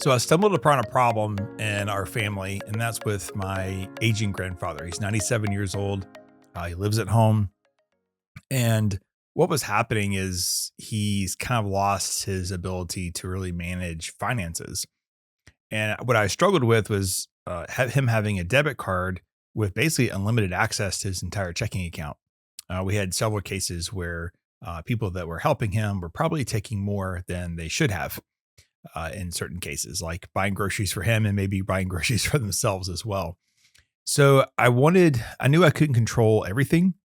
So I stumbled upon a problem in our family, and that's with my aging grandfather. He's 97 years old. He lives at home. And what was happening is he's kind of lost his ability to really manage finances. And what I struggled with was him having a debit card with basically unlimited access to his entire checking account. We had several cases where people that were helping him were probably taking more than they should have in certain cases, like buying groceries for him and maybe buying groceries for themselves as well. So I knew I couldn't control everything,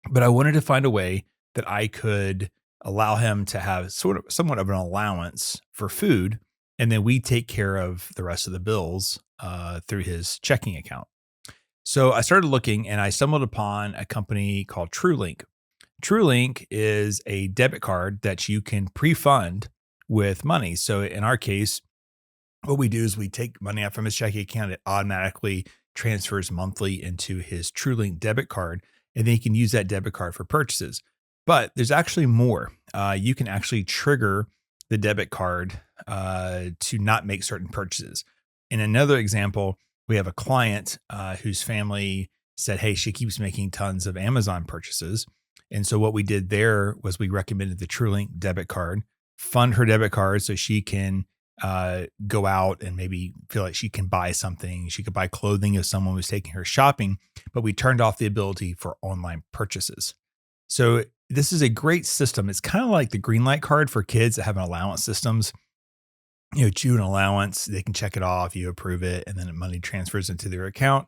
but I wanted to find a way that I could allow him to have somewhat of an allowance for food. And then we take care of the rest of the bills through his checking account. So I started looking and I stumbled upon a company called TrueLink. TrueLink is a debit card that you can pre-fund with money. So in our case, what we do is we take money out from his checking account. It automatically transfers monthly into his TrueLink debit card, and then he can use that debit card for purchases. But there's actually more. You can actually trigger the debit card to not make certain purchases. In another example, we have a client whose family said, hey, she keeps making tons of Amazon purchases. And so what we did there was we recommended the TrueLink debit card, fund her debit card so she can go out and maybe feel like she can buy something. She could buy clothing if someone was taking her shopping, but we turned off the ability for online purchases. So this is a great system. It's kind of like the green light card for kids that have an allowance systems. Due an allowance, they can check it off, you approve it, and then money transfers into their account.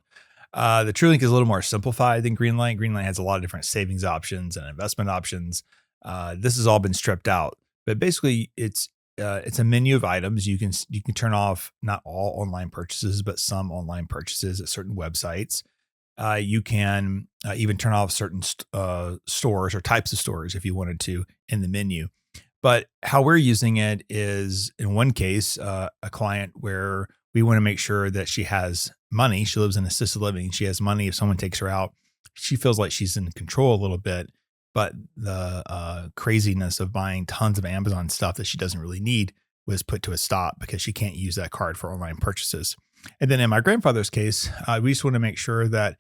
The TrueLink is a little more simplified than Greenlight. Greenlight has a lot of different savings options and investment options. This has all been stripped out, but basically it's a menu of items. You can turn off not all online purchases, but some online purchases at certain websites. You can even turn off certain stores or types of stores if you wanted to in the menu. But how we're using it is, in one case, a client where we want to make sure that she has money. She lives in assisted living. She has money. If someone takes her out, she feels like she's in control a little bit. But the craziness of buying tons of Amazon stuff that she doesn't really need was put to a stop because she can't use that card for online purchases. And then in my grandfather's case, we just want to make sure that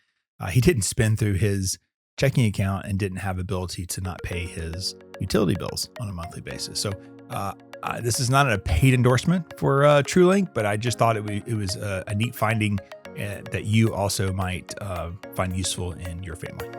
he didn't spend through his checking account and didn't have ability to not pay his utility bills on a monthly basis. So this is not a paid endorsement for TrueLink, but I just thought it was a neat finding that you also might find useful in your family.